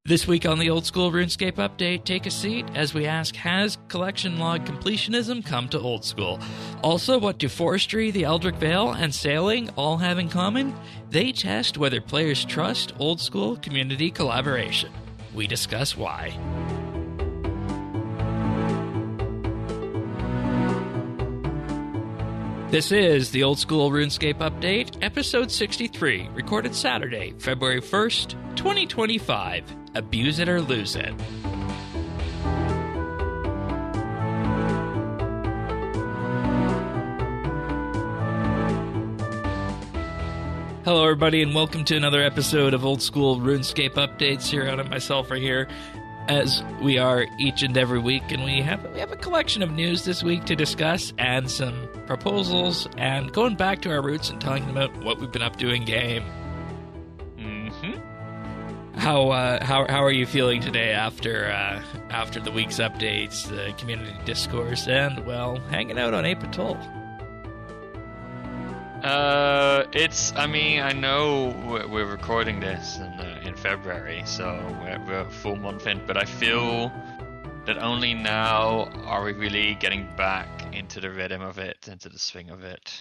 This week on the Old School RuneScape Update, take a seat as we ask, has collection log completionism come to Old School? Also, what do Forestry, the Eldritch Veil, and Sailing all have in common? They test whether players trust Old School community collaboration. We discuss why. This is the Old School RuneScape Update, episode 63, recorded Saturday, February 1st, 2025. Abuse it or lose it. Hello, everybody, and welcome to another episode of Old School RuneScape Updates. Here out of myself right here, as we are each and every week, and we have a collection of news this week to discuss, and some proposals, and going back to our roots and talking about what we've been up to in game. How are you feeling today after the week's updates, the community discourse, and well, hanging out on Apatol? I know we're recording this in February, so we're a full month in, but I feel that only now are we really getting back into the rhythm of it, into the swing of it.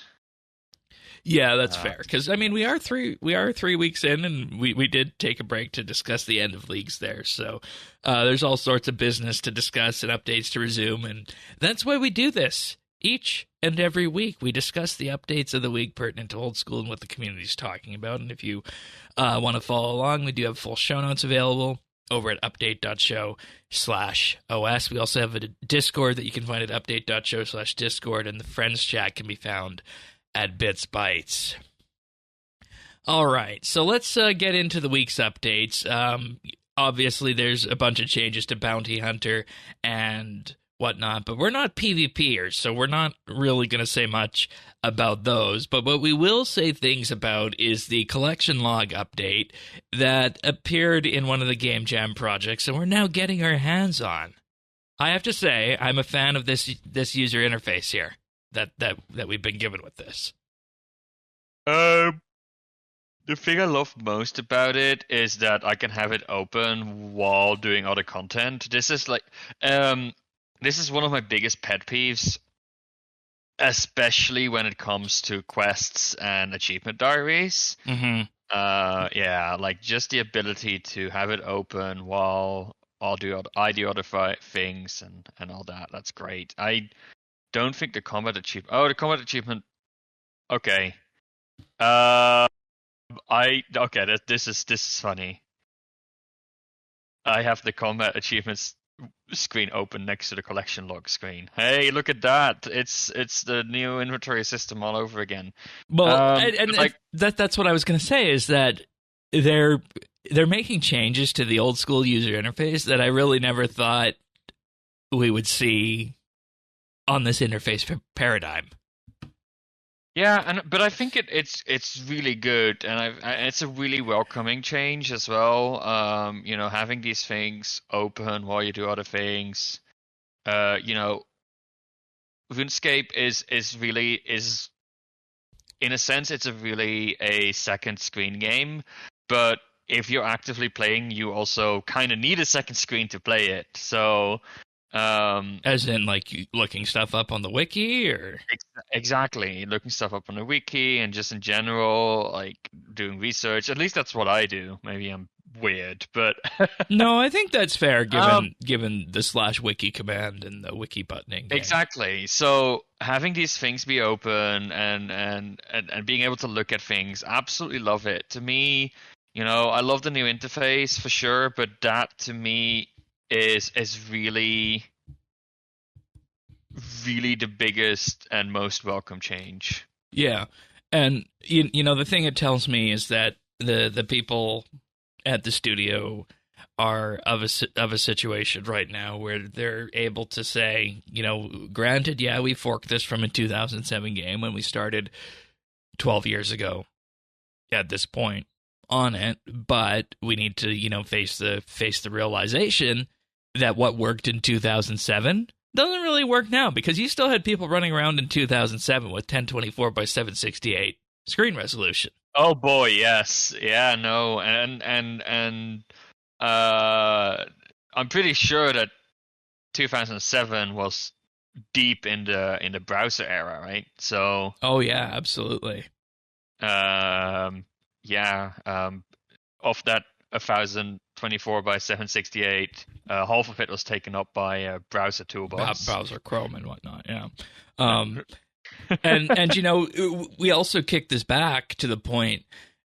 Yeah, that's fair. Because we are 3 weeks in, and we did take a break to discuss the end of leagues there. So there's all sorts of business to discuss and updates to resume, and that's why we do this. Each and every week, we discuss the updates of the week pertinent to Old School and what the community's talking about. And if you want to follow along, we do have full show notes available over at update.show/OS. We also have a Discord that you can find at update.show/Discord, and the friends chat can be found at BitsBytes. All right, so let's get into the week's updates. Obviously, there's a bunch of changes to Bounty Hunter and whatnot, but we're not PvPers, so we're not really going to say much about those. But what we will say things about is the collection log update that appeared in one of the Game Jam projects, and we're now getting our hands on. I have to say, I'm a fan of this user interface here that we've been given with this. The thing I love most about it is that I can have it open while doing other content. This is one of my biggest pet peeves, especially when it comes to quests and achievement diaries. Just the ability to have it open while I do other things and all that. That's great. I don't think the combat achievement. Oh, the combat achievement. Okay. This is funny. I have the combat achievements screen open next to the collection log screen. Hey, look at that! It's the new inventory system all over again. Well, that's what I was going to say, is that they're making changes to the Old School user interface that I really never thought we would see on this interface paradigm. Yeah, but I think it's really good, and it's a really welcoming change as well. Having these things open while you do other things. RuneScape is in a sense, it's a second screen game, but if you're actively playing, you also kind of need a second screen to play it. So. As in, like, looking stuff up on the wiki, or exactly looking stuff up on the wiki, and just in general, like doing research. At least that's what I do. Maybe I'm weird, but no, I think that's fair given the /wiki command and the wiki buttoning. Exactly. So having these things be open and being able to look at things, absolutely love it. To me, I love the new interface for sure, but that to me is really, really the biggest and most welcome change. Yeah, and the thing it tells me is that the people at the studio are of a situation right now where they're able to say, granted, yeah, we forked this from a 2007 game when we started 12 years ago at this point on it, but we need to face the realization that what worked in 2007 doesn't really work now, because you still had people running around in 2007 with 1024 by 768 screen resolution. Oh boy, yes, yeah, no, and I'm pretty sure that 2007 was deep in the browser era, right? So Oh yeah, absolutely. um, yeah, of that 1024 by 768, half of it was taken up by browser toolbars. Browser Chrome and whatnot. Yeah. Um, and we also kicked this back to the point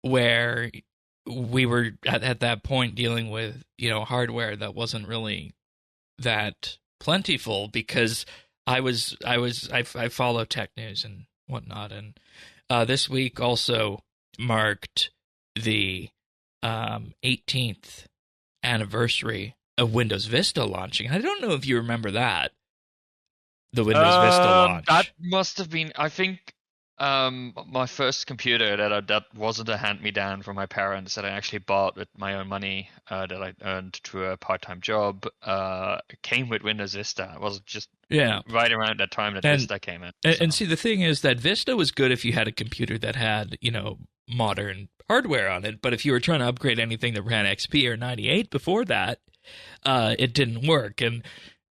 where we were at that point dealing with hardware that wasn't really that plentiful, because I follow tech news and whatnot, and this week also marked the 18th anniversary of Windows Vista launching. I don't know if you remember that, the Windows Vista launch. That must have been, I think, my first computer that wasn't a hand-me-down from my parents, that I actually bought with my own money, that I earned through a part-time job, came with Windows Vista. It was just right around that time that Vista came in. And see, the thing is that Vista was good if you had a computer that had, modern hardware on it. But if you were trying to upgrade anything that ran XP or 98 before that, it didn't work. And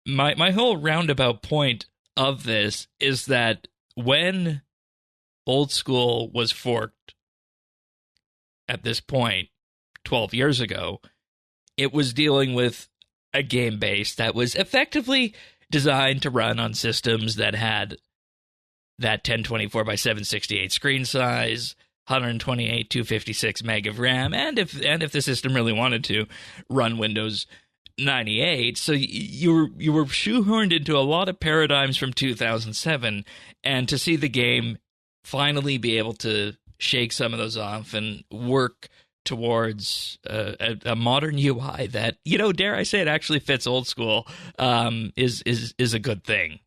my whole roundabout point of this is that when Old School was forked at this point 12 years ago, it was dealing with a game base that was effectively designed to run on systems that had that 1024 by 768 screen size, 128 256 meg of RAM, and if the system really wanted to, run Windows 98. So you were shoehorned into a lot of paradigms from 2007, and to see the game finally be able to shake some of those off and work towards a modern UI that, dare I say it, actually fits Old School, is a good thing.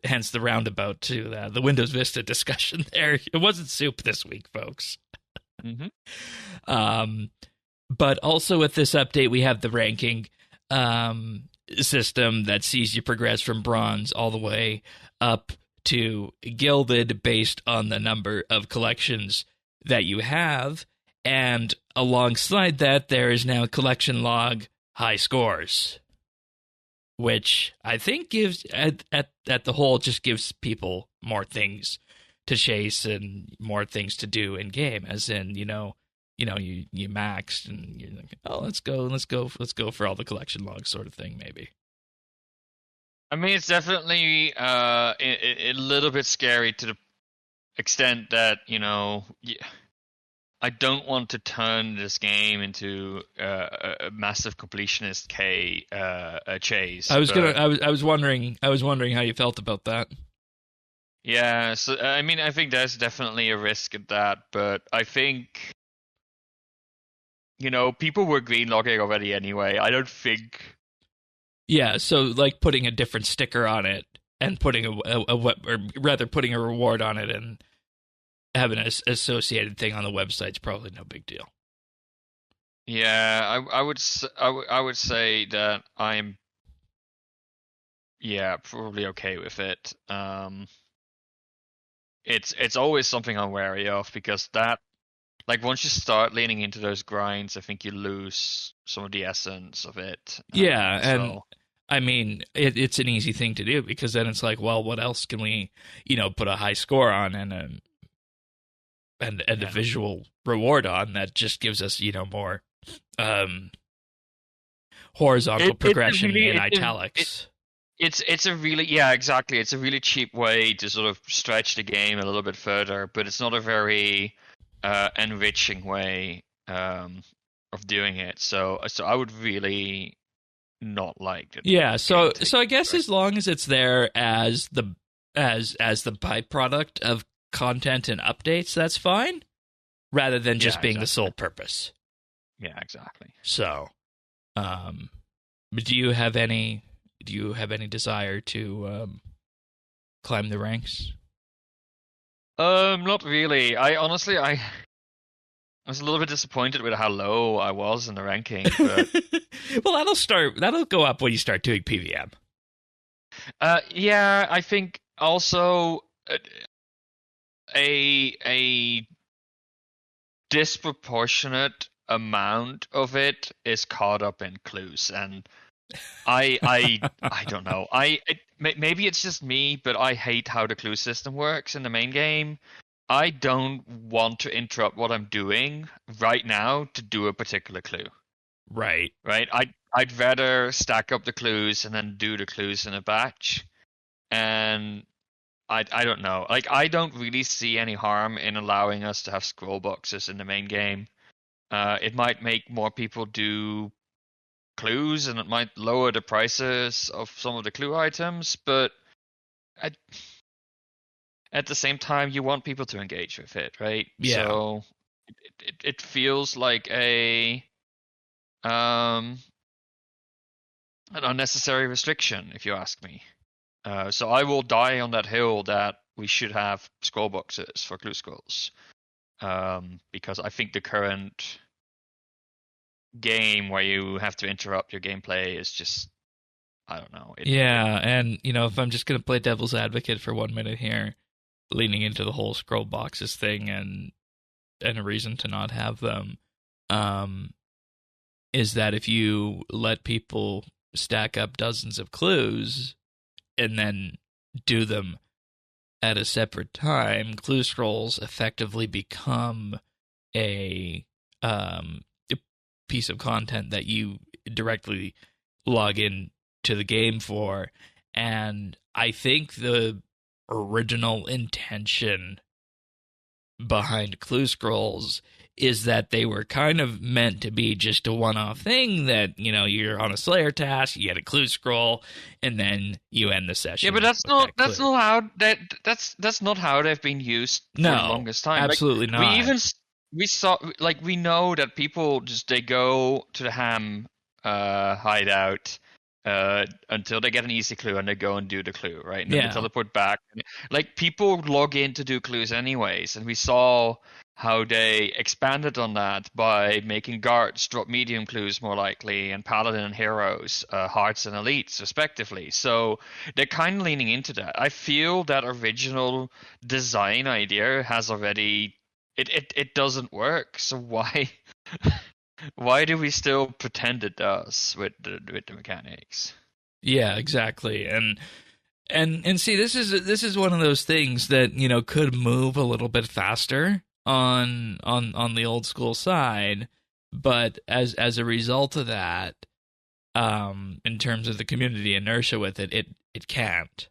Hence the roundabout to the Windows Vista discussion there. It wasn't soup this week, folks. Mm-hmm. But also with this update, we have the ranking system that sees you progress from bronze all the way up to gilded based on the number of collections that you have. And alongside that, there is now collection log high scores, which I think gives at the whole just gives people more things to chase and more things to do in game. As in, you maxed and you're like, oh, let's go for all the collection logs sort of thing, maybe. I mean, it's definitely a little bit scary to the extent that I don't want to turn this game into a massive completionist chase. I was wondering how you felt about that. Yeah, so I mean, I think there's definitely a risk at that, but I think people were greenlogging already anyway. I don't think. Yeah, so like putting a different sticker on it and putting putting a reward on it and having an associated thing on the website is probably no big deal. Yeah, I would say that I'm probably okay with it. It's always something I'm wary of, because that, like, once you start leaning into those grinds, I think you lose some of the essence of it. Yeah, and I mean, it's an easy thing to do, because then it's like, well, what else can we, put a high score on and a visual reward on that just gives us, more horizontal progression in italics. It's a really, yeah, exactly. It's a really cheap way to sort of stretch the game a little bit further, but it's not a very enriching way of doing it. So I would really not like it. Yeah, so I guess as long as it's there as the byproduct of content and updates, that's fine, rather than just being the sole purpose. Yeah, exactly. So, do you have any desire to climb the ranks? Not really. I honestly was a little bit disappointed with how low I was in the ranking. But well, that'll go up when you start doing PVM. Yeah, I think also a disproportionate amount of it is caught up in clues, and I don't know. Maybe it's just me, but I hate how the clue system works in the main game. I don't want to interrupt what I'm doing right now to do a particular clue. Right. Right? I'd rather stack up the clues and then do the clues in a batch. And I don't know. Like I don't really see any harm in allowing us to have scroll boxes in the main game. It might make more people do clues and it might lower the prices of some of the clue items, but at, at the same time, you want people to engage with it, right? Yeah. So it feels like um, an unnecessary restriction, if you ask me. So I will die on that hill that we should have scroll boxes for clue scrolls, because I think the current game where you have to interrupt your gameplay is just, I don't know. Yeah, and if I'm just gonna play devil's advocate for 1 minute here, leaning into the whole scroll boxes thing and a reason to not have them, um, is that if you let people stack up dozens of clues and then do them at a separate time, clue scrolls effectively become a piece of content that you directly log in to the game for. And I think the original intention behind clue scrolls is that they were kind of meant to be just a one-off thing that, you're on a Slayer task, you get a clue scroll, and then you end the session. Yeah, but that's not how that's not how they've been used for the longest time. Absolutely like, not. We know that people they go to the ham hideout until they get an easy clue and they go and do the clue, right? And then they teleport back. Like people log in to do clues anyways, and we saw how they expanded on that by making guards drop medium clues more likely, and paladin and heroes hearts and elites respectively. So they're kind of leaning into that. I feel that original design idea has already it doesn't work. So why do we still pretend it does with the mechanics? Yeah, exactly. And see, this is one of those things that could move a little bit faster on the old school side, but as a result of that, in terms of the community inertia with it can't.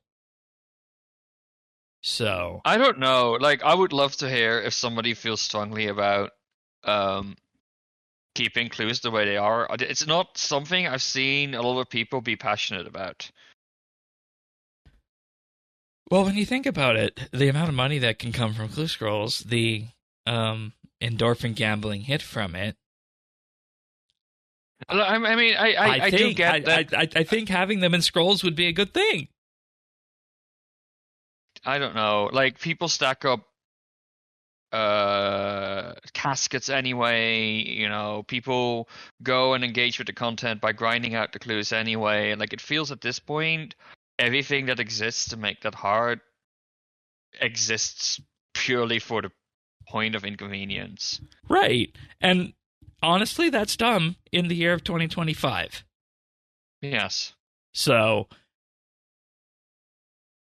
So I don't know. Like, I would love to hear if somebody feels strongly about keeping clues the way they are. It's not something I've seen a lot of people be passionate about. Well, when you think about it, the amount of money that can come from clue scrolls, the endorphin gambling hit from it. I mean, I do get that. I think having them in scrolls would be a good thing. I don't know. Like, people stack up caskets anyway. People go and engage with the content by grinding out the clues anyway. Like, it feels at this point, everything that exists to make that hard exists purely for the point of inconvenience. Right. And honestly, that's dumb in the year of 2025. Yes. So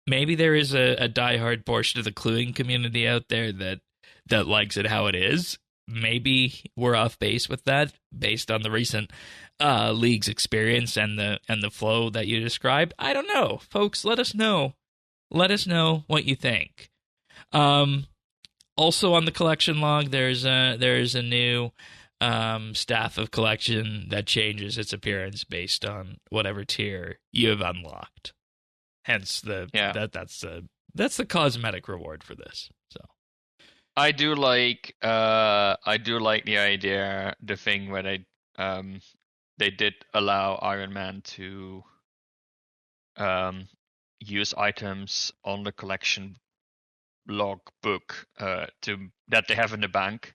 maybe there is a diehard portion of the cluing community out there that likes it how it is. Maybe we're off base with that based on the recent league's experience and the flow that you described. I don't know, folks. Let us know. Let us know what you think. Also on the collection log, there's a new staff of collection that changes its appearance based on whatever tier you have unlocked. Hence that's the cosmetic reward for this. So I do like the idea, the thing where they did allow Iron Man to use items on the collection log book that they have in the bank,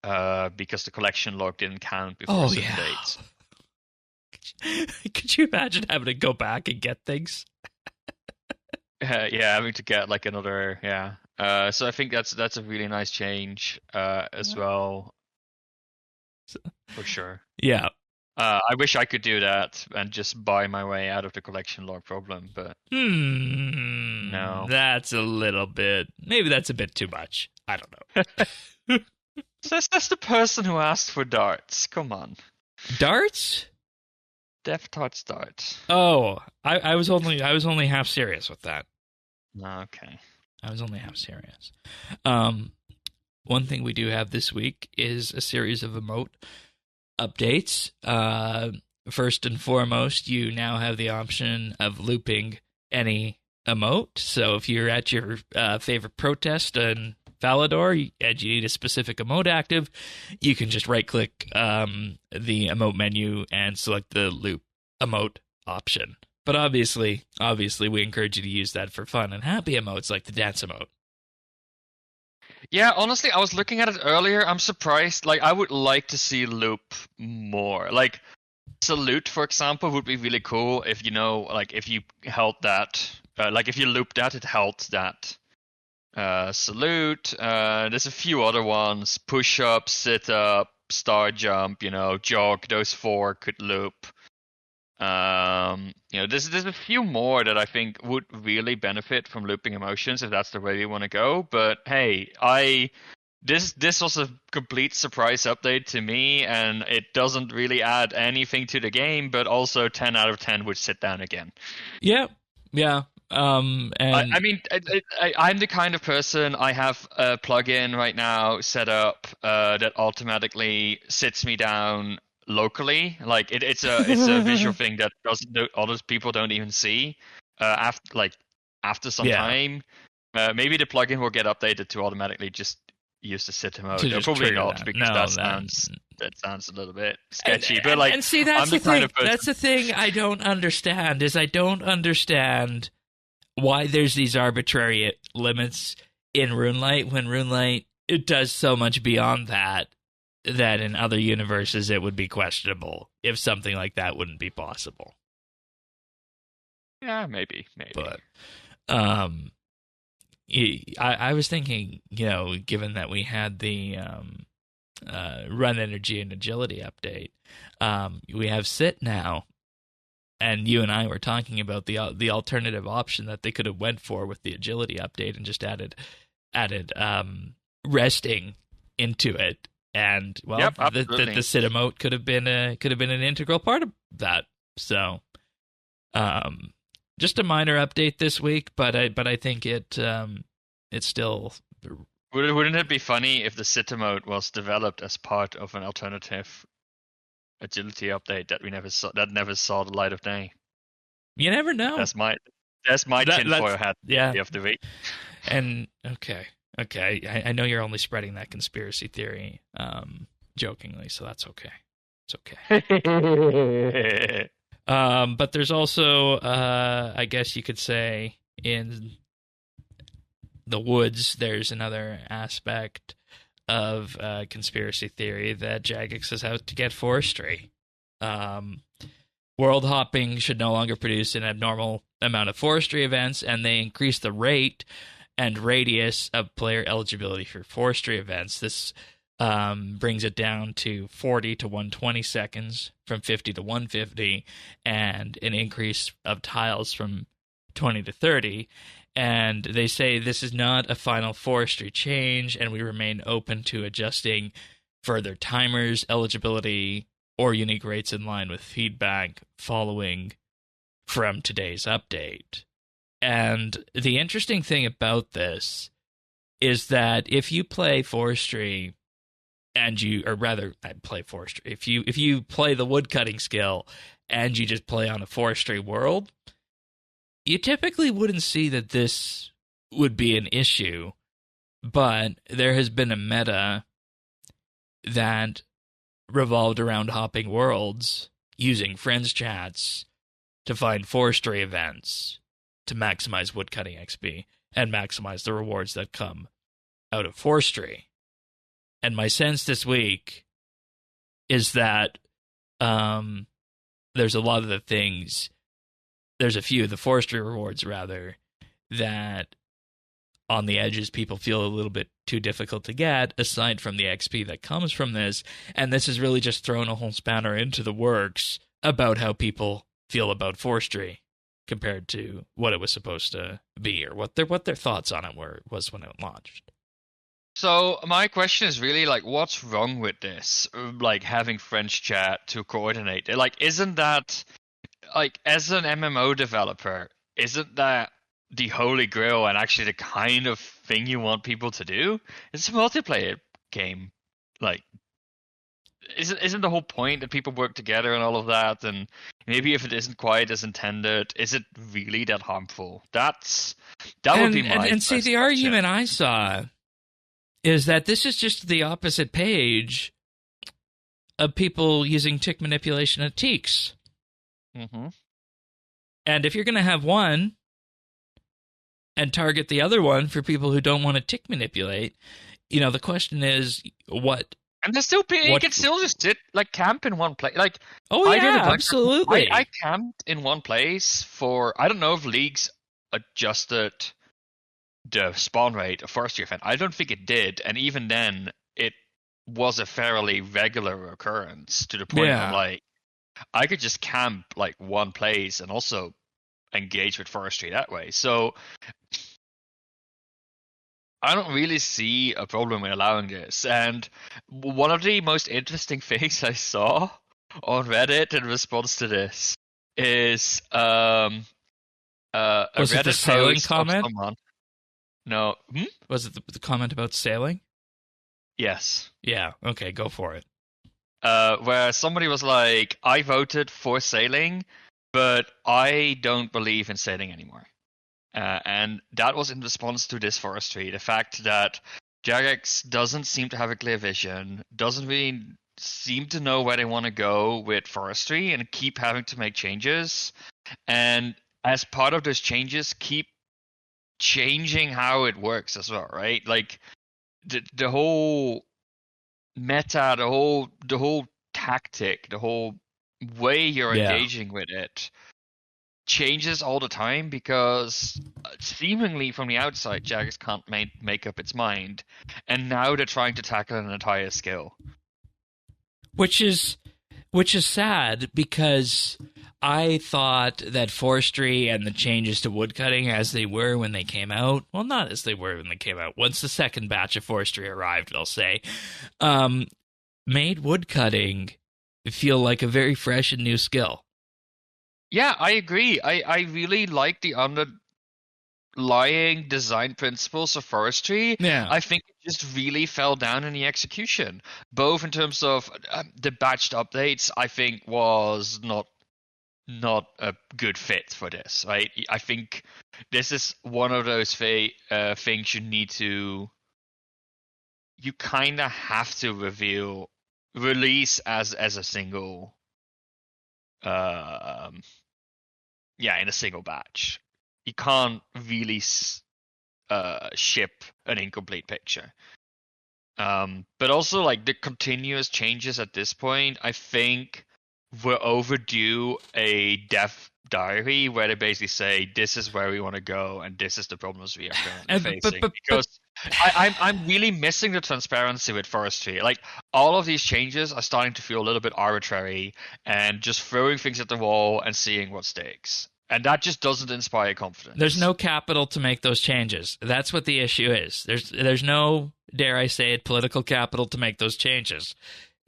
because the collection log didn't count before certain dates. Could you imagine having to go back and get things? Having to get like another so I think that's a really nice change as well, for sure. Yeah. I wish I could do that and just buy my way out of the collection log problem, but no. That's a little bit. Maybe that's a bit too much. I don't know. That's the person who asked for darts. Come on. Darts? Death Touch darts. Oh, I was only half serious with that. Okay. I was only half serious. One thing we do have this week is a series of emote updates. First and foremost, you now have the option of looping any emote. So if you're at your favorite protest in Valador and you need a specific emote active, you can just right-click the emote menu and select the loop emote option. But obviously, we encourage you to use that for fun and happy emotes like the dance emote. Yeah, honestly, I was looking at it earlier. I'm surprised. Like, I would like to see loop more. Like, salute, for example, would be really cool if, like, if you held that. Like, if you looped that, it held that. Salute. There's a few other ones. Push up, sit up, star jump, jog. Those 4 could loop. There's a few more that I think would really benefit from looping emotions if that's the way you want to go. But hey, this was a complete surprise update to me, and it doesn't really add anything to the game. But also, 10 out of 10 would sit down again. Yeah. I'm the kind of person, I have a plugin right now set up that automatically sits me down locally. Like it's a visual thing that other people don't even see after some time. Maybe the plugin will get updated to automatically just use the sit mode. Probably not, because that sounds a little bit sketchy. And see, that's the thing. That's the thing I don't understand. I don't understand why there's these arbitrary limits in RuneLite when RuneLite it does so much beyond that in other universes it would be questionable if something like that wouldn't be possible. Yeah, maybe. But I was thinking, given that we had the run energy and agility update, we have sit now. And you and I were talking about the alternative option that they could have went for with the agility update and just added resting into it. And well, yep, the sit emote could have been an integral part of that. So, just a minor update this week, but I think it's still. Wouldn't it be funny if the sit emote was developed as part of an alternative agility update that never saw the light of day? You never know. That's my tinfoil hat of the week. And okay, I know you're only spreading that conspiracy theory, jokingly, so that's okay. It's okay. But there's also, I guess you could say, in the woods, there's another aspect of conspiracy theory that Jagex is out to get forestry. World hopping should no longer produce an abnormal amount of forestry events, and they increase the rate and radius of player eligibility for forestry events. This brings it down to 40 to 120 seconds from 50 to 150, and an increase of tiles from 20 to 30. And they say this is not a final forestry change, and we remain open to adjusting further timers, eligibility, or unique rates in line with feedback following from today's update. And the interesting thing about this is that if you play forestry if you play the woodcutting skill and you just play on a forestry world, you typically wouldn't see that this would be an issue, but there has been a meta that revolved around hopping worlds using friends chats to find forestry events to maximize woodcutting XP and maximize the rewards that come out of forestry. And my sense this week is that there's a lot of the things, there's a few of the forestry rewards, rather, that on the edges people feel a little bit too difficult to get, aside from the XP that comes from this. And this has really just thrown a whole spanner into the works about how people feel about forestry compared to what it was supposed to be, or what their thoughts on it was when it launched. So my question is really like, what's wrong with this? Like having French chat to coordinate it. Like, isn't that, like, as an MMO developer, isn't that the holy grail and actually the kind of thing you want people to do? It's a multiplayer game. Like, isn't the whole point that people work together and all of that? And maybe if it isn't quite as intended, is it really that harmful? That would be my and see, first the question. argument I saw is that this is just the opposite page of people using tick manipulation at Teaks. Mm-hmm. And if you're going to have one and target the other one for people who don't want to tick manipulate, the question is what. And there's still people, you can still just sit, like, camp in one place. Like, oh yeah, absolutely. I camped in one place for, I don't know if League's adjusted the spawn rate of Forestry event. I don't think it did, and even then, it was a fairly regular occurrence to the point of, like, I could just camp, like, one place and also engage with Forestry that way. So I don't really see a problem with allowing this. And one of the most interesting things I saw on Reddit in response to this is was it the sailing comment? No. Was it the comment about sailing? Yes. Yeah. Okay, go for it. Where somebody was like, I voted for sailing, but I don't believe in sailing anymore. And that was in response to this forestry. The fact that Jagex doesn't seem to have a clear vision, doesn't really seem to know where they want to go with forestry, and keep having to make changes. And as part of those changes, keep changing how it works as well, right? Like the whole meta, the whole tactic, the whole way you're engaging with it changes all the time, because seemingly from the outside, Jagex can't make up its mind, and now they're trying to tackle an entire skill, which is sad, because I thought that forestry and the changes to woodcutting as they were when they came out, well, not as they were when they came out, once the second batch of forestry arrived, I'll say, made woodcutting feel like a very fresh and new skill. Yeah, I agree. I really like the underlying design principles of forestry. Yeah. I think it just really fell down in the execution, both in terms of the batched updates. I think was not a good fit for this, right? I think this is one of those things you kind of have to release as a single in a single batch. You can't really ship an incomplete picture. But also, like, the continuous changes at this point, I think we're overdue a dev diary where they basically say, this is where we want to go and this is the problems we are currently facing. Because I'm really missing the transparency with forestry. Like, all of these changes are starting to feel a little bit arbitrary and just throwing things at the wall and seeing what sticks. And that just doesn't inspire confidence. There's no capital to make those changes. That's what the issue is. There's no, dare I say it, political capital to make those changes.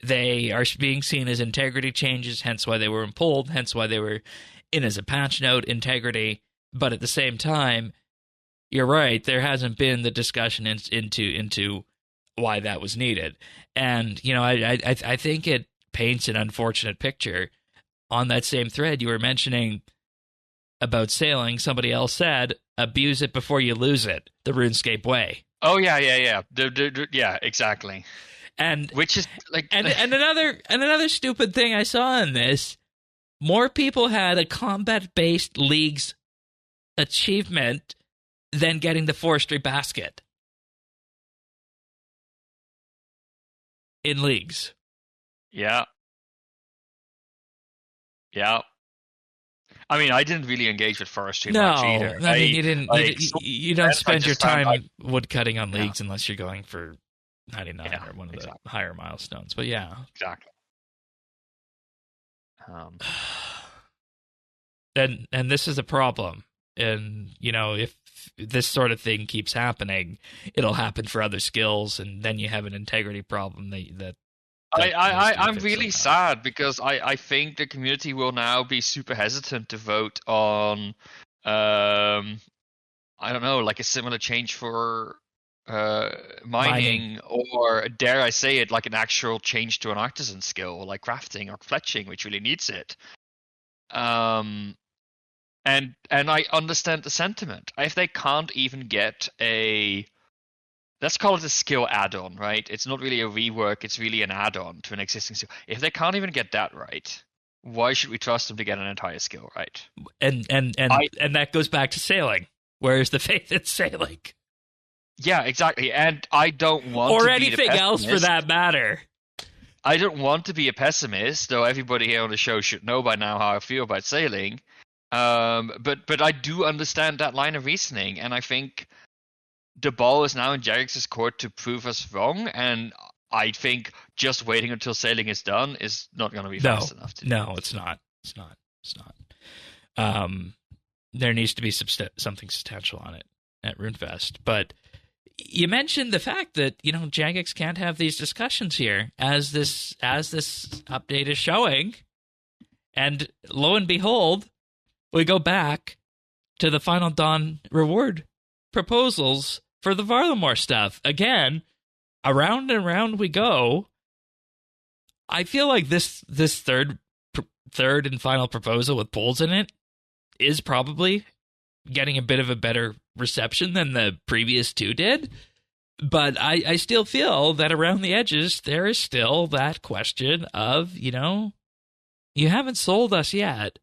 They are being seen as integrity changes, hence why they were pulled, hence why they were in as a patch note, integrity. But at the same time, you're right, there hasn't been the discussion into why that was needed. And, I think it paints an unfortunate picture. On that same thread, you were mentioning about sailing, somebody else said, abuse it before you lose it, the RuneScape way. Oh, yeah. Yeah, exactly. And which is like, and another stupid thing I saw in this, more people had a combat-based League's achievement than getting the forestry basket in Leagues. Yeah. I mean, I didn't really engage with forestry No, much either. I mean you didn't. You don't I spend your just found time wood cutting on leagues unless you're going for 99 Yeah, or one of exactly. the higher milestones. But yeah, Exactly. and this is a problem. And if this sort of thing keeps happening, it'll happen for other skills, and then you have an integrity problem that I'm really sad because I think the community will now be super hesitant to vote on I don't know, like a similar change for mining, or dare I say it, like an actual change to an artisan skill like crafting or fletching, which really needs it. And I understand the sentiment. If they can't even get a, let's call it a skill add-on, right? It's not really a rework, it's really an add-on to an existing skill. If they can't even get that right, why should we trust them to get an entire skill right? And that goes back to sailing. Where is the faith in sailing? Yeah, exactly. And I don't want or to anything be else for that matter. I don't want to be a pessimist, though everybody here on the show should know by now how I feel about sailing. But I do understand that line of reasoning, and I think the ball is now in Jagex's court to prove us wrong, and I think just waiting until sailing is done is not going to be fast enough. No, it's not. It's not. There needs to be something substantial on it at RuneFest. But you mentioned the fact that Jagex can't have these discussions here, as this update is showing, and lo and behold, we go back to the Final Dawn reward proposals for the Varlamore stuff again. Around and around we go. I feel like this third and final proposal with polls in it is probably getting a bit of a better reception than the previous two did. But I still feel that around the edges, there is still that question of, you haven't sold us yet,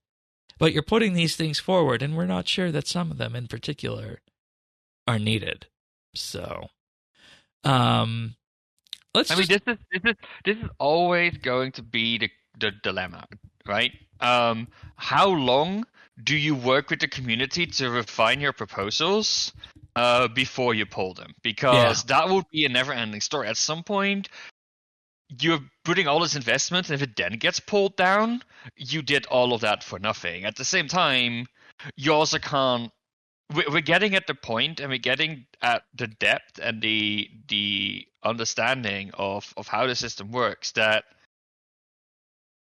but you're putting these things forward, and we're not sure that some of them in particular are needed. So, this is always going to be the dilemma, right? How long do you work with the community to refine your proposals before you pull them? Because that would be a never-ending story. At some point, you're putting all this investment, and if it then gets pulled down, you did all of that for nothing. At the same time, you also can't. We're getting at the point, and we're getting at the depth and the understanding of how the system works, that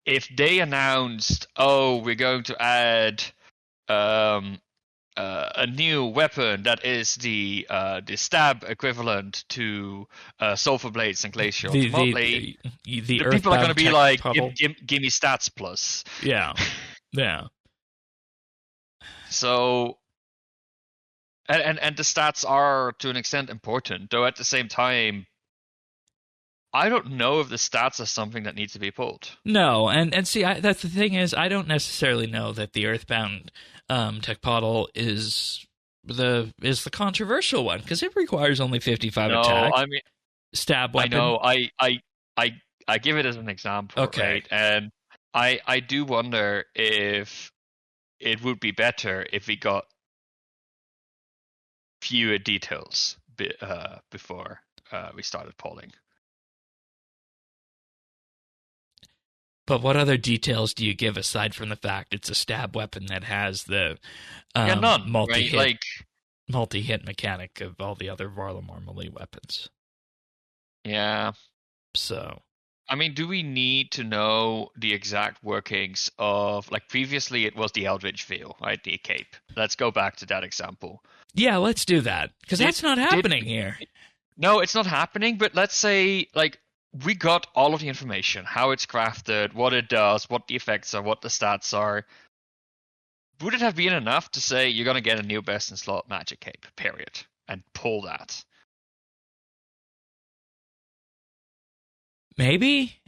if they announced, oh, we're going to add a new weapon that is the stab equivalent to sulfur blades and glacial ultimately, the people are going to be like, give me stats plus. Yeah. So, and the stats are to an extent important, though at the same time, I don't know if the stats are something that needs to be pulled. No, and see, that's the thing is, I don't necessarily know that the Earthbound tech podal is the controversial one, because it requires only 55 attack. I mean, stab weapon. I know. I give it as an example, okay. Right? And I do wonder if it would be better if we got fewer details before we started polling. But what other details do you give aside from the fact it's a stab weapon that has the none, multi-hit, right? multi-hit mechanic of all the other Varlamore melee weapons? Yeah. So, I mean, do we need to know the exact workings of, like, previously it was the Eldritch Veil, right? The cape. Let's go back to that example. Yeah, let's do that, because that's not happening here. No, it's not happening, but let's say, like, we got all of the information, how it's crafted, what it does, what the effects are, what the stats are. Would it have been enough to say you're going to get a new best in slot magic cape, period, and pull that? Maybe,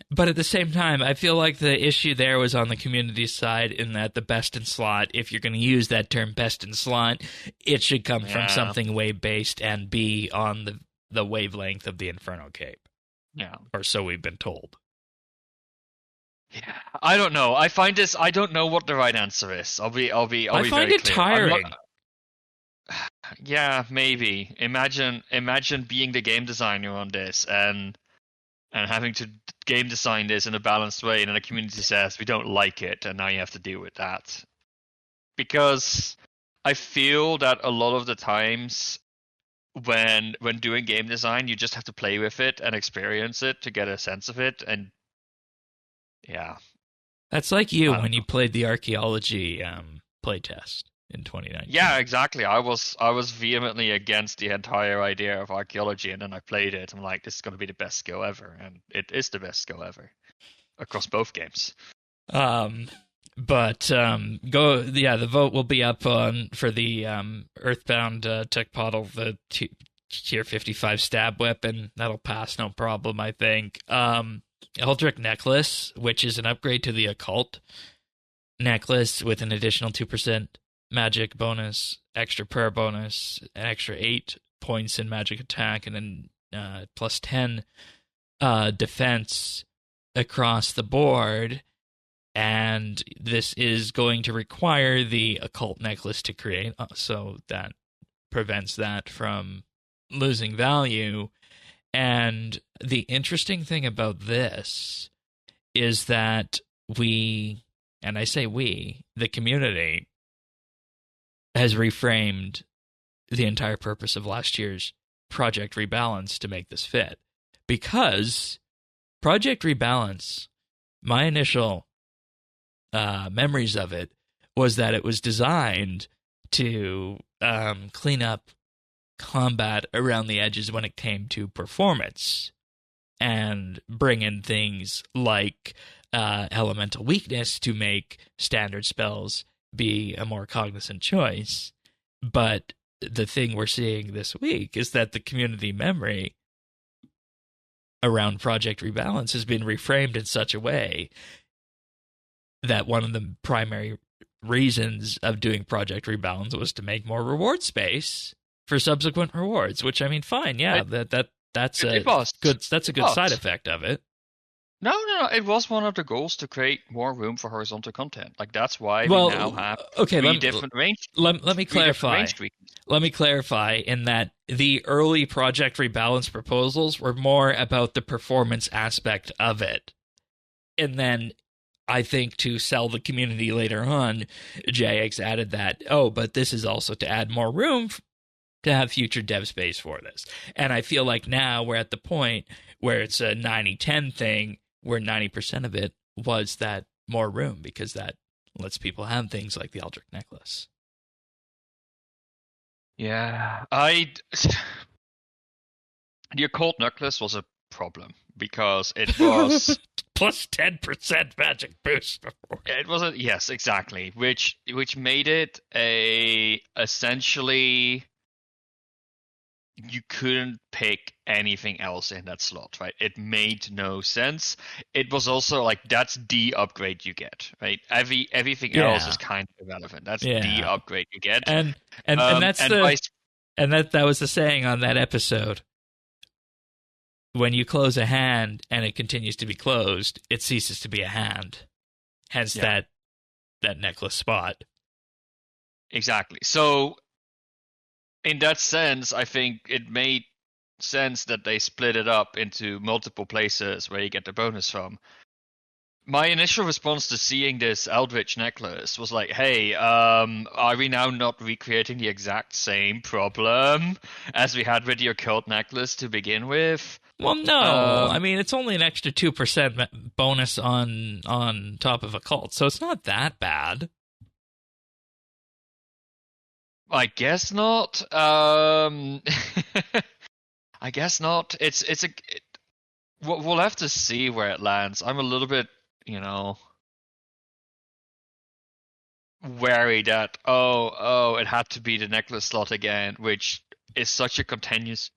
but at the same time, I feel like the issue there was on the community side, in that the best in slot, if you're going to use that term best in slot, it should come from something wave-based and be on the wavelength of the Inferno cape. Yeah. Or so we've been told. Yeah, I don't know. I find this. I don't know what the right answer is. I'll I be find very it clear. I'm not. tiring. Yeah, maybe. Imagine being the game designer on this and having to game design this in a balanced way, and then the community says we don't like it, and now you have to deal with that. Because I feel that a lot of the times when doing game design, you just have to play with it and experience it to get a sense of it, and yeah, That's like you I don't when you know. played the archaeology playtest in Yeah, 2019. exactly. I was vehemently against the entire idea of archaeology, and then I played it. I'm like, this is going to be the best skill ever, and it is the best skill ever across both games. Um, but go yeah, the vote will be up on for the Earthbound tech model, the tier 55 stab weapon. That'll pass no problem, I think. Eldritch necklace, which is an upgrade to the occult necklace with an additional 2% magic bonus, extra prayer bonus, an extra 8 points in magic attack, and then plus 10 defense across the board. And this is going to require the occult necklace to create, so that prevents that from losing value. And the interesting thing about this is that and I say we, the community, has reframed the entire purpose of last year's Project Rebalance to make this fit. Because Project Rebalance, my initial memories of it was that it was designed to clean up combat around the edges when it came to performance and bring in things like elemental weakness to make standard spells be a more cognizant choice. But the thing we're seeing this week is that the community memory around Project Rebalance has been reframed in such a way that one of the primary reasons of doing Project Rebalance was to make more reward space for subsequent rewards. Which, I mean, fine, yeah, It, that's it, a it was. that's a It good side was. effect of it. No. It was one of the goals to create more room for horizontal content. Like that's why we now Well, have okay, let me three different clarify. range tweaks. Let me clarify in that the early Project Rebalance proposals were more about the performance aspect of it. And then I think to sell the community later on, JX added that, oh, but this is also to add more room to have future dev space for this. And I feel like now we're at the point where it's a 90-10 thing, where 90% of it was that more room, because that lets people have things like the Eldritch necklace. Yeah, the occult necklace was a problem because it was Plus 10% magic boost before. it was a yes exactly which made it a essentially you couldn't pick anything else in that slot, right? It made no sense. It was also like that's the upgrade you get, right? Everything else Yeah. is kind of irrelevant. That's the Yeah. upgrade you get. And that's And the vice and that was the saying on that episode. When you close a hand and it continues to be closed, it ceases to be a hand. Hence yeah, that necklace spot. exactly. So in that sense, I think it made sense that they split it up into multiple places where you get the bonus from. My initial response to seeing this Eldritch necklace was like, hey, are we now not recreating the exact same problem as we had with the occult necklace to begin with? Well, no. I Um, mean, it's only an extra 2% bonus on top of occult, so it's not that bad. I guess not. I guess not. We'll have to see where it lands. I'm a little bit, you know, wary that it had to be the necklace slot again, which is such a contentious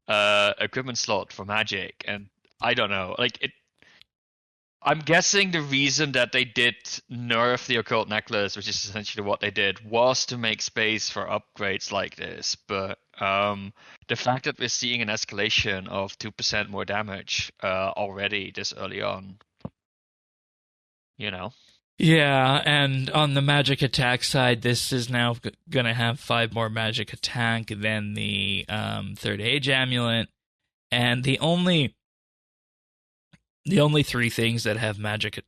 equipment slot for Magic, and I don't know. Like it, I'm guessing the reason that they did nerf the occult necklace, which is essentially what they did, was to make space for upgrades like this. But the fact that we're seeing an escalation of 2% more damage already this early on, you know. Yeah, and on the magic attack side, this is now going to have 5 more magic attack than the third age amulet, and the only 3 things that have magic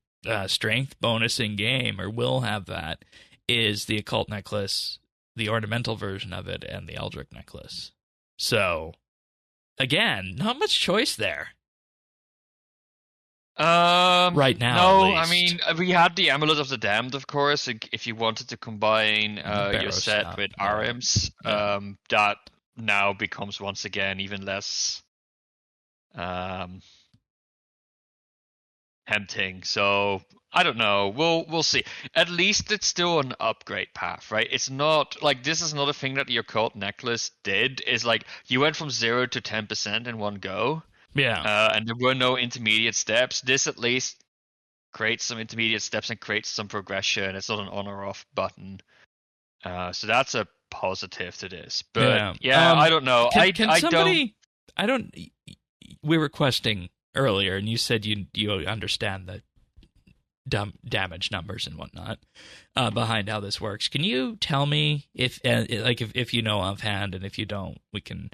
strength bonus in game or will have that is the occult necklace, the ornamental version of it, and the Eldritch necklace. So again, not much choice there. Right now, no, at I least. mean, we had the Amulet of the Damned, of course. If you wanted to combine your set stuff, with yeah. Arims, Yeah. that now becomes once again even less tempting. So I don't know. We'll see. At least it's still an upgrade path, right? It's not like this is another thing that the occult necklace did. Is like you went from 0 to 10% in one go. Yeah. And there were no intermediate steps. This at least creates some intermediate steps and creates some progression. It's not an on or off button. So that's a positive to this. But yeah, I don't know. Can I somebody? I don't. We were questing earlier, and you said you understand the damage numbers and whatnot behind how this works. Can you tell me if you know offhand, and if you don't, we can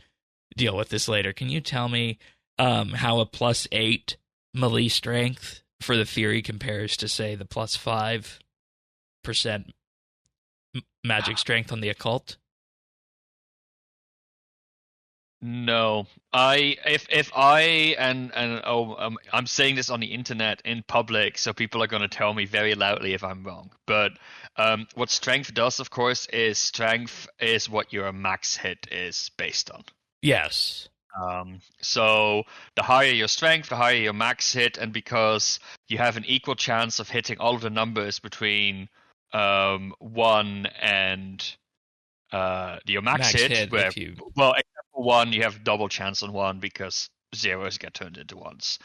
deal with this later. Can you tell me how a +8 melee strength for the Fury compares to, say, the +5% magic strength on the occult? No, if I I'm saying this on the internet in public, so people are going to tell me very loudly if I'm wrong. But what strength does, of course, is strength is what your max hit is based on. Yes. So the higher your strength, the higher your max hit, and because you have an equal chance of hitting all of the numbers between 1 and your max hit, where well, except for 1, you have double chance on 1 because zeros get turned into ones.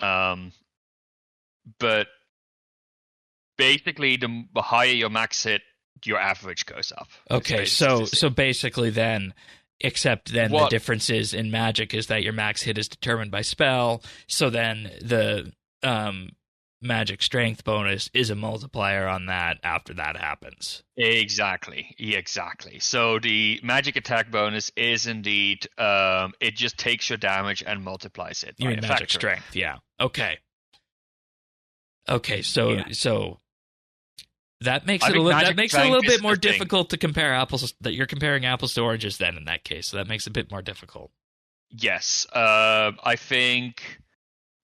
But basically, the higher your max hit, your average goes up. Okay, so basically then. Except then the differences in magic is that your max hit is determined by spell, so then the magic strength bonus is a multiplier on that after that happens. Exactly. So the magic attack bonus is indeed, it just takes your damage and multiplies it. You mean magic strength, yeah. Okay, so that makes it a little bit more difficult to compare apples. That you're comparing apples to oranges. Then in that case, so that makes it a bit more difficult. Yes, I think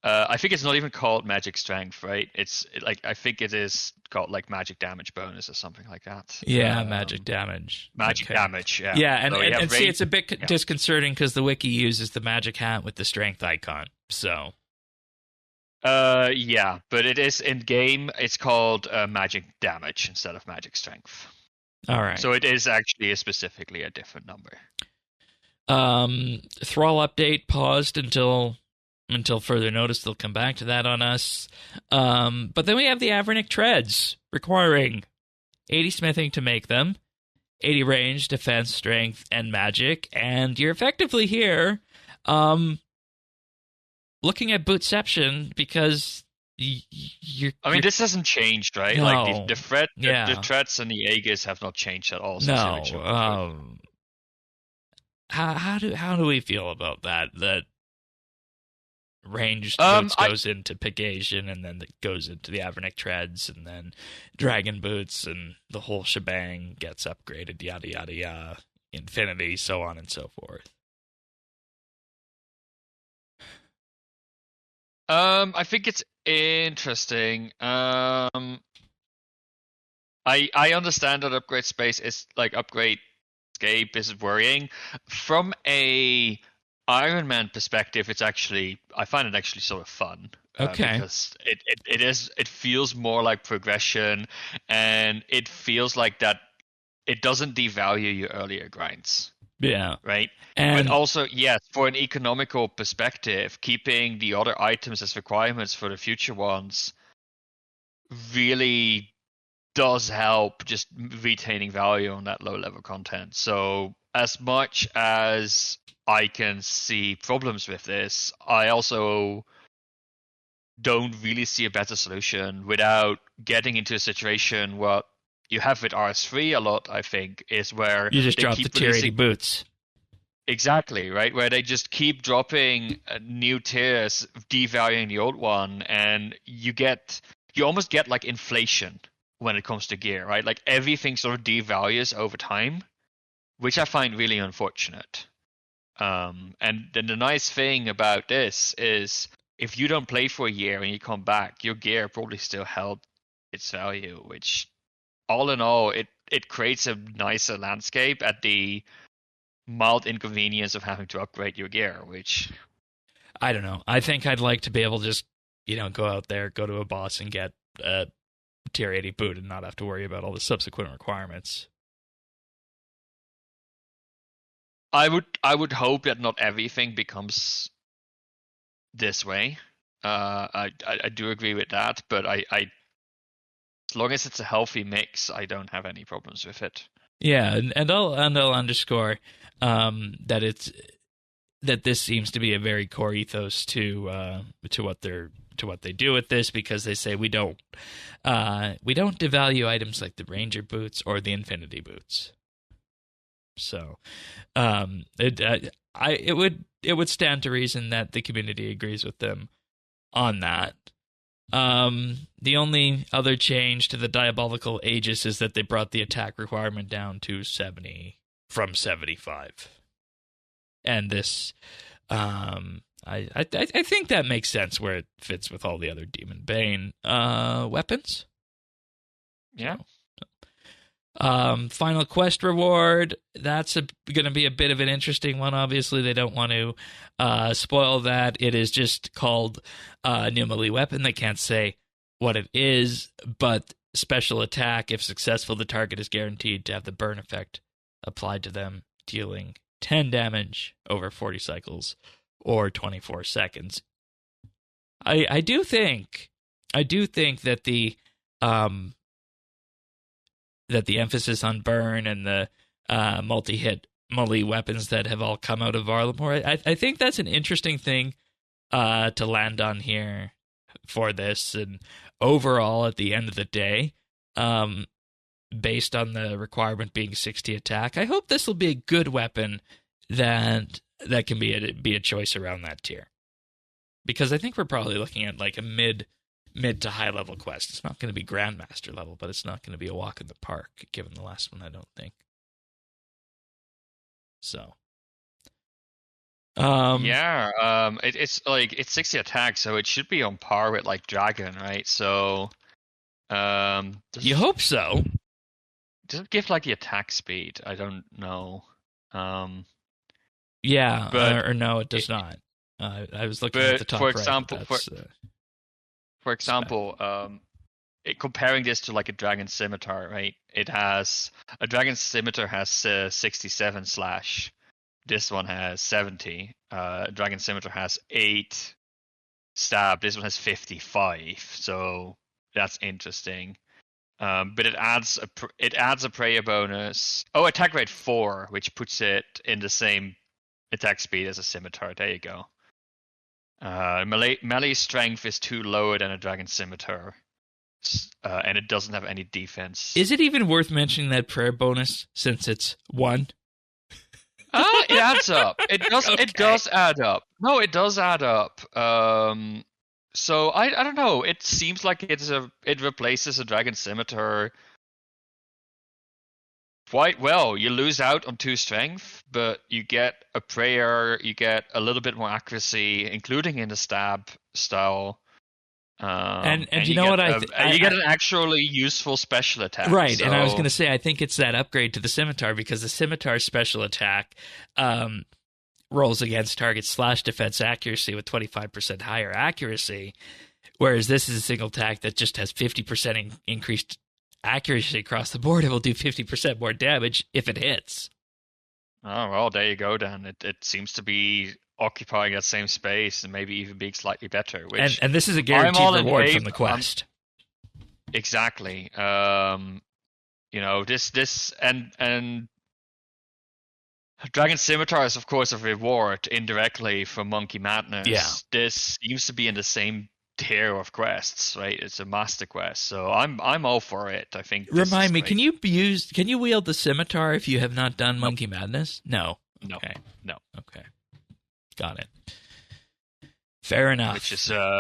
it's not even called magic strength, right? It's like I think it is called like magic damage bonus or something like that. Yeah, magic damage. Magic damage. Yeah. Yeah, and see, it's a bit disconcerting because the wiki uses the magic hat with the strength icon. So. Yeah, but it is in game. It's called magic damage instead of magic strength. All right. So it is actually specifically a different number. Thrall update paused until further notice. They'll come back to that on us. But then we have the Avernic treads requiring 80 smithing to make them, 80 range, defense, strength, and magic, and you're effectively here. Looking at bootception because this hasn't changed, right? No. Like the threats and the Aegis have not changed at all. No. How do we feel about that? That ranged boots goes into Pegasian, and then it goes into the Avernic treads, and then dragon boots, and the whole shebang gets upgraded. Yada yada yada, infinity, so on and so forth. I think it's interesting. I understand that upgrade space is like upgrade scape is worrying. From a Iron Man perspective, I find it actually sort of fun. Okay. Because it feels more like progression, and it feels like that it doesn't devalue your earlier grinds. Yeah. Right. But also, yes, for an economical perspective, keeping the other items as requirements for the future ones really does help just retaining value on that low level content. So as much as I can see problems with this, I also don't really see a better solution without getting into a situation where you have with RS3 a lot, I think, is where You just they drop the keep tier 80 releasing. boots. Exactly, right? Where they just keep dropping new tiers, devaluing the old one, and you almost get like inflation when it comes to gear, right? Like everything sort of devalues over time, which I find really unfortunate. And then the nice thing about this is if you don't play for a year and you come back, your gear probably still held its value, which all in all, it creates a nicer landscape at the mild inconvenience of having to upgrade your gear, which I don't know. I think I'd like to be able to just, go out there, go to a boss and get a tier 80 boot and not have to worry about all the subsequent requirements. I would hope that not everything becomes this way. I do agree with that, but I as long as it's a healthy mix, I don't have any problems with it. Yeah, and I'll underscore that this seems to be a very core ethos to what they do with this, because they say we don't devalue items like the Ranger boots or the Infinity boots. So, it would stand to reason that the community agrees with them on that. The only other change to the Diabolical Aegis is that they brought the attack requirement down to 70 from 75. And this, I think that makes sense where it fits with all the other Demon Bane weapons. Yeah. Final quest reward. That's going to be a bit of an interesting one. Obviously, they don't want to spoil that. It is just called a new melee weapon. They can't say what it is, but special attack. If successful, the target is guaranteed to have the burn effect applied to them, dealing 10 damage over 40 cycles or 24 seconds. I do think that the emphasis on burn and the multi-hit melee weapons that have all come out of Varlamore, I think that's an interesting thing to land on here for this. And overall, at the end of the day, based on the requirement being 60 attack, I hope this will be a good weapon that can be a choice around that tier. Because I think we're probably looking at like a mid to high level quest. It's not going to be Grandmaster level, but it's not going to be a walk in the park, given the last one, I don't think. So. It's like it's 60 attack, so it should be on par with like Dragon, right? So, you hope so. Does it give like the attack speed? I don't know. Yeah, or no, it does not. I was looking at the top for right. For example, comparing this to like a Dragon Scimitar, right? A Dragon Scimitar has 67 slash. This one has 70. Dragon Scimitar has 8 stab. This one has 55. So that's interesting. But it adds a prayer bonus. Oh, attack rate 4, which puts it in the same attack speed as a Scimitar. There you go. Melee strength is 2 lower than a Dragon Scimitar. And it doesn't have any defense. Is it even worth mentioning that prayer bonus since it's 1? It adds up. It does. Okay. It does add up. No, it does add up. So I don't know. It seems like it replaces a Dragon Scimitar quite well. You lose out on 2 strength, but you get a prayer. You get a little bit more accuracy, including in the stab style. And you know what you get an actually useful special attack. Right, so. And I was going to say, I think it's that upgrade to the Scimitar, because the Scimitar's special attack rolls against target slash defense accuracy with 25% higher accuracy, whereas this is a single attack that just has 50% increased accuracy across the board. It will do 50% more damage if it hits. Oh, well, there you go, Dan. It seems to be occupying that same space and maybe even being slightly better. Which and this is a guaranteed reward from the quest. Exactly. This and Dragon Scimitar is of course a reward indirectly for Monkey Madness. Yeah. This seems to be in the same tier of quests, right? It's a master quest, so I'm all for it. I think this Remind is me, great. can you wield the scimitar if you have not done Nope. Monkey Madness? No. No, Okay. no. Okay. Got it. Fair enough.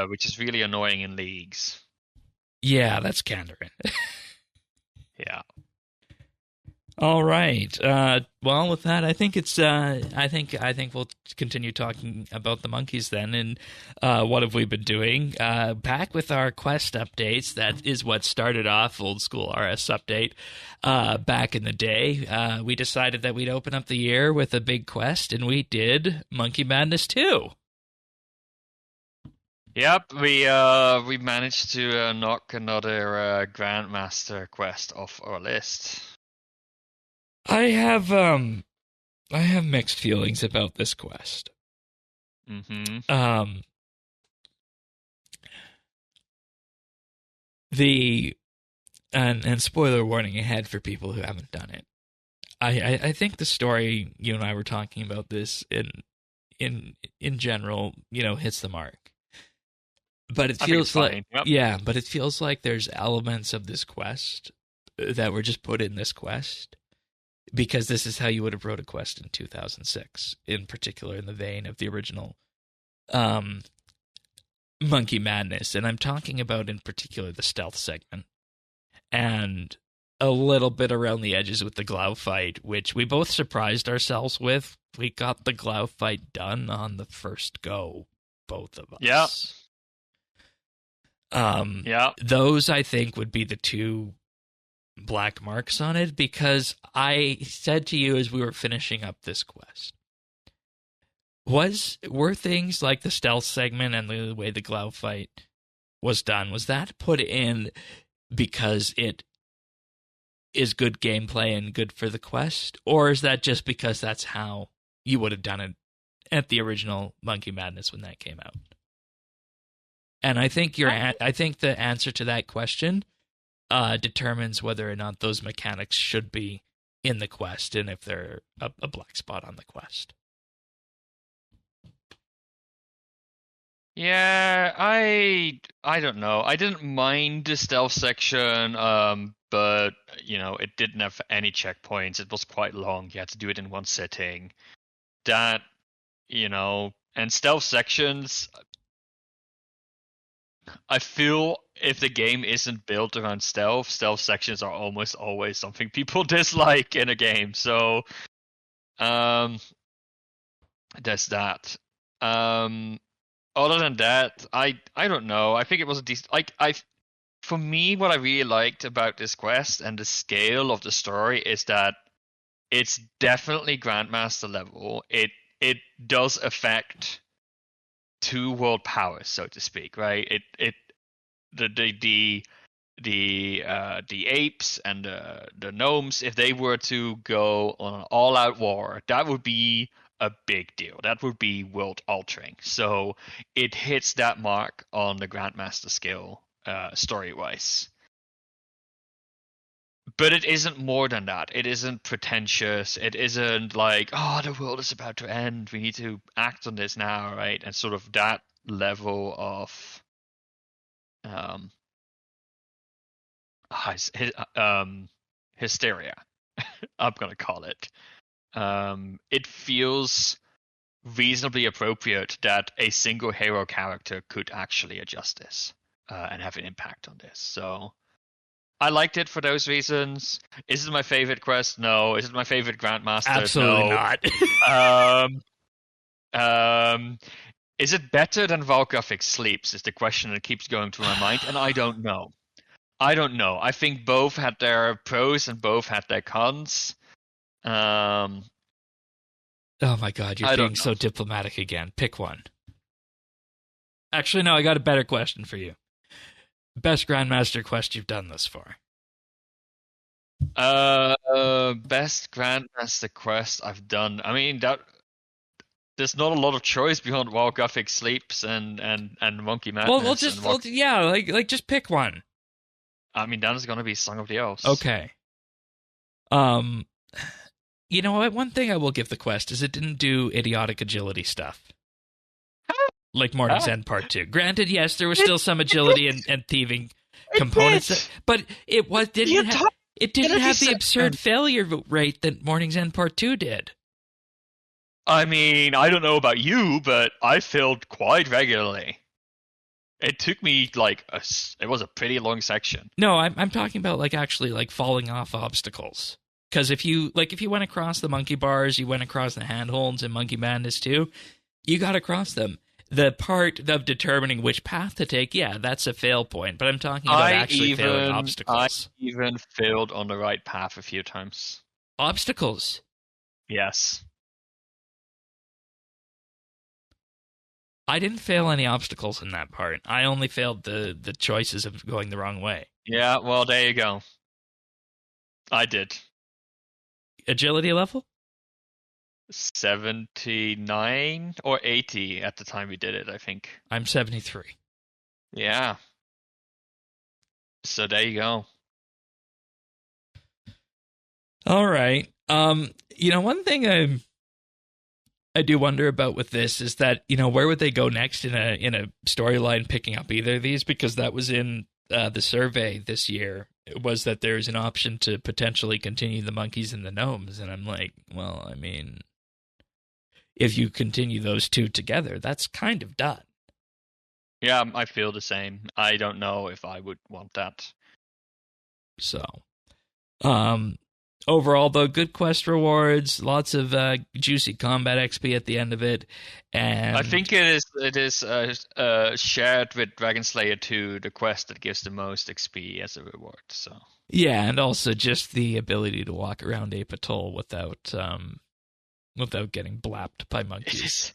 Which is really annoying in leagues. Yeah, that's Kandarin. Yeah. All right. Well, with that, I think it's. I think we'll continue talking about the monkeys then. And what have we been doing? Back with our quest updates. That is what started off Old School RS update. Back in the day, we decided that we'd open up the year with a big quest, and we did Monkey Madness 2. Yep, we managed to knock another Grandmaster quest off our list. I have mixed feelings about this quest. Mm-hmm. And spoiler warning ahead for people who haven't done it. I think the story, you and I were talking about this in general, hits the mark. But it feels like yep. But it feels like there's elements of this quest that were just put in this quest because this is how you would have wrote a quest in 2006, in particular in the vein of the original Monkey Madness. And I'm talking about in particular the stealth segment and a little bit around the edges with the Glow fight, which we both surprised ourselves with. We got the Glow fight done on the first go, both of us. Yeah. Those I think would be the two black marks on it, because I said to you as we were finishing up this quest, were things like the stealth segment and the way the Glow fight was done, was that put in because it is good gameplay and good for the quest, or is that just because that's how you would have done it at the original Monkey Madness when that came out? And I think I think the answer to that question determines whether or not those mechanics should be in the quest, and if they're a black spot on the quest. Yeah, I don't know. I didn't mind the stealth section, but it didn't have any checkpoints. It was quite long. You had to do it in one sitting. That, and stealth sections, I feel if the game isn't built around stealth sections are almost always something people dislike in a game. So, there's that. Other than that, I don't know. I think it was a decent. For me, what I really liked about this quest and the scale of the story is that it's definitely Grandmaster level. It does affect two world powers, so to speak, right? The apes and the gnomes, if they were to go on an all-out war, that would be a big deal. That would be world altering. So it hits that mark on the Grandmaster skill, story-wise. But it isn't more than that. It isn't pretentious. It isn't like, oh, the world is about to end. We need to act on this now, right? And sort of that level of hysteria, I'm gonna call it. It feels reasonably appropriate that a single hero character could actually adjust this and have an impact on this. So I liked it for those reasons. Is it my favorite quest? No. Is it my favorite Grandmaster? Absolutely not. Is it better than Valgothic Sleeps is the question that keeps going through my mind, and I don't know. I think both had their pros and both had their cons. Oh my god, you're being so diplomatic again. Pick one. Actually, no, I got a better question for you. Best Grandmaster quest you've done thus far? Best Grandmaster quest I've done. I mean, there's not a lot of choice beyond Valgothic Sleeps and Monkey Madness. Well, just pick one. I mean, that is going to be Song of the Elves. Okay. You know what? One thing I will give the quest is it didn't do idiotic agility stuff. like Morning's Ah, End Part 2. Granted, yes, there was still some agility and thieving components, did. but The entire it didn't ability have the section. absurd failure rate that Morning's End Part 2 did. I mean, I don't know about you, but I failed quite regularly. It took me it was a pretty long section. No, I'm talking about like actually like falling off obstacles. Because if you went across the monkey bars, you went across the handholds in Monkey Madness 2, you got across them. The part of determining which path to take, yeah, that's a fail point. But I'm talking about actually failing I obstacles. even failed on the right path a few times. Obstacles. Yes. I didn't fail any obstacles in that part. I only failed the choices of going the wrong way. Yeah, well, there you go. I did. Agility level? 79 or 80 at the time we did it, I think. I'm 73. Yeah. So there you go. All right. One thing I do wonder about with this is that, where would they go next in a storyline picking up either of these? Because that was in the survey this year, was that there's an option to potentially continue the monkeys and the gnomes. And I'm like, well, I mean, if you continue those two together, that's kind of done. Yeah, I feel the same. I don't know if I would want that. So, overall, though, good quest rewards, lots of juicy combat XP at the end of it, and I think it is shared with Dragon Slayer 2, the quest that gives the most XP as a reward. So yeah, and also just the ability to walk around Ape Atoll without getting blapped by monkeys.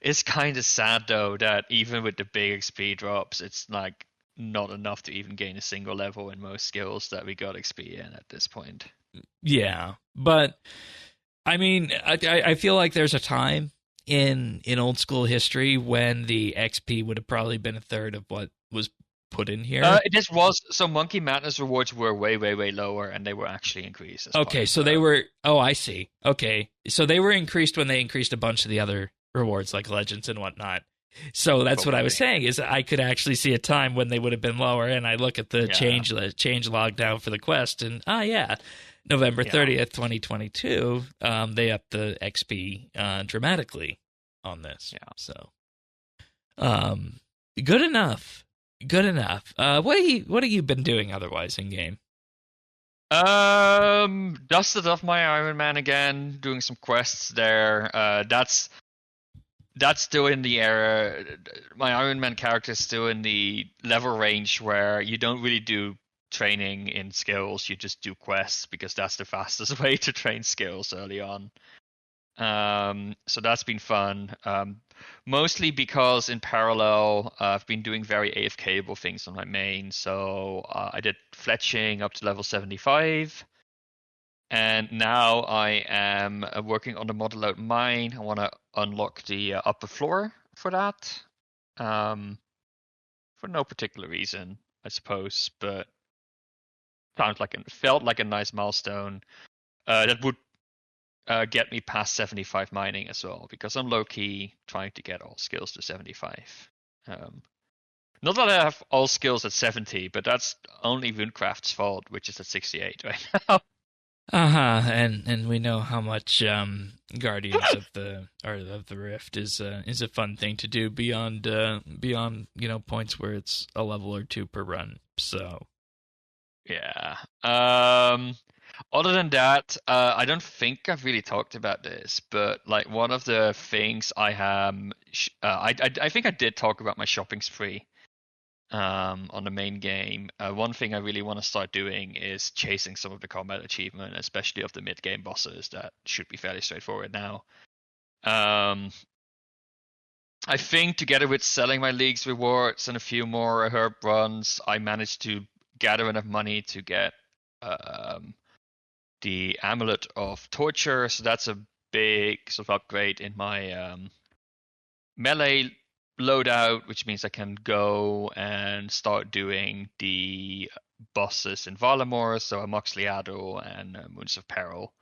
It's kind of sad though that even with the big XP drops, it's like not enough to even gain a single level in most skills that we got XP in at this point. Yeah, but I mean, I feel like there's a time in old school history when the XP would have probably been a third of what was put in here. This was so Monkey Madness rewards were way lower, and they were actually increased. Okay, so they were. Oh, I see. Okay, so they were increased when they increased a bunch of the other rewards like legends and whatnot. So that's what I was saying, is I could actually see a time when they would have been lower, and I look at the change log down for the quest, and November 30th, 2022, they upped the XP dramatically on this. Yeah. So, good enough. Good enough. What have you been doing otherwise in game? Dusted off my Iron Man again, doing some quests there. That's still in the era. My Iron Man character is still in the level range where you don't really do training in skills, you just do quests because that's the fastest way to train skills early on. So that's been fun. Mostly because in parallel, I've been doing very AFK-able things on my main. So I did fletching up to level 75. And now I am working on the model out mine. I want to unlock the upper floor for that. For no particular reason, I suppose, but felt like a nice milestone. That would get me past 75 mining as well, because I'm low key trying to get all skills to 75. Not that I have all skills at 70, but that's only Runecraft's fault, which is at 68 right now. And we know how much Guardians of the Rift is a fun thing to do beyond points where it's a level or two per run. So yeah. Other than that, I don't think I've really talked about this, but like one of the things I think I did talk about my shopping spree. On the main game, one thing I really want to start doing is chasing some of the combat achievement, especially of the mid-game bosses that should be fairly straightforward now. I think together with selling my league's rewards and a few more herb runs, I managed to gather enough money to get the Amulet of Torture, so that's a big sort of upgrade in my melee loadout, which means I can go and start doing the bosses in Varlamore, so Amoxliado and Moons of Peril,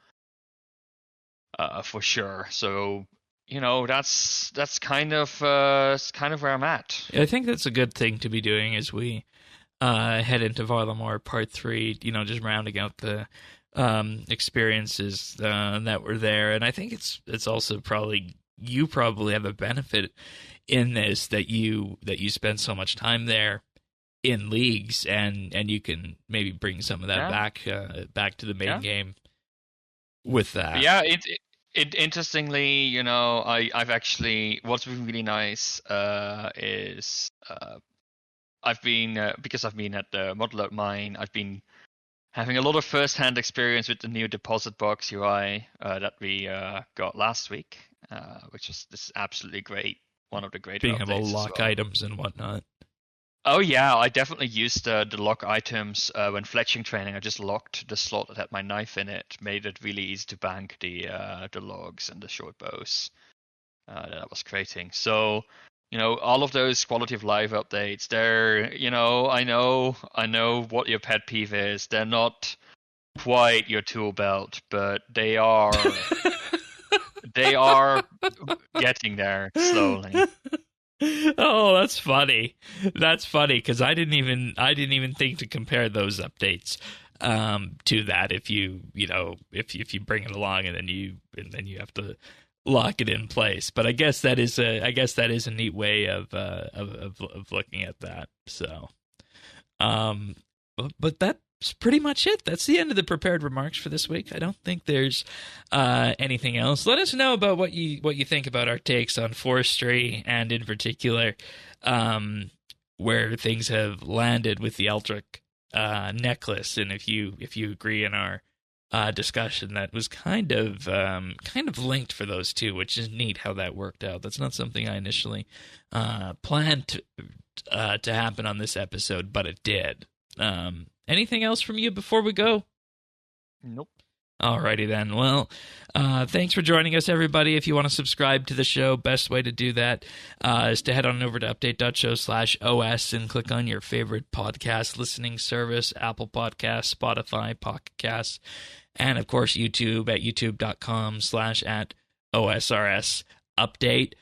for sure. So that's kind of where I'm at. I think that's a good thing to be doing as we head into Varlamore Part 3, just rounding out the experiences that were there. And I think it's also you probably have a benefit in this that you spend so much time there in leagues, and you can maybe bring some of that back to the main game with that. Yeah, it interestingly, I've actually, what's been really nice is I've been because I've been at the Modeler Mine, I've been having a lot of first-hand experience with the new deposit box UI that we got last week, which is this absolutely great, one of the great being able to lock items and whatnot. Oh yeah, I definitely used the lock items when fletching training. I just locked the slot that had my knife in it, made it really easy to bank the logs and the short bows that I was creating. So, all of those quality of life updates, they're, I know what your pet peeve is. They're not quite your tool belt, but they are getting there slowly. Oh, that's funny. That's funny because I didn't even think to compare those updates to that. If you bring it along and then you have to lock it in place. But I guess that is a neat way of looking at that. So, but that's pretty much it. That's the end of the prepared remarks for this week. I don't think there's anything else. Let us know about what you think about our takes on forestry, and in particular, where things have landed with the Eldritch necklace, and if you agree in our discussion that was kind of linked for those two, which is neat how that worked out. That's not something I initially planned to happen on this episode, but it did. Anything else from you before we go? Nope. Alrighty then. Well, thanks for joining us, everybody. If you want to subscribe to the show, best way to do that is to head on over to update.show/OS and click on your favorite podcast listening service, Apple Podcasts, Spotify, Pocket Casts, and of course YouTube at youtube.com/OSRS-update.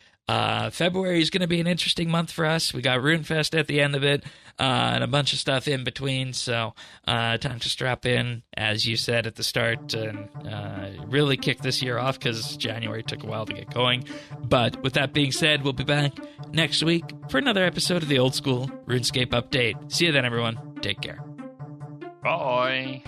February is going to be an interesting month for us. We got RuneFest at the end of it, and a bunch of stuff in between, so time to strap in, as you said at the start, and really kick this year off, because January took a while to get going. But with that being said, we'll be back next week for another episode of the Old School RuneScape Update. See you then, everyone. Take care. Bye.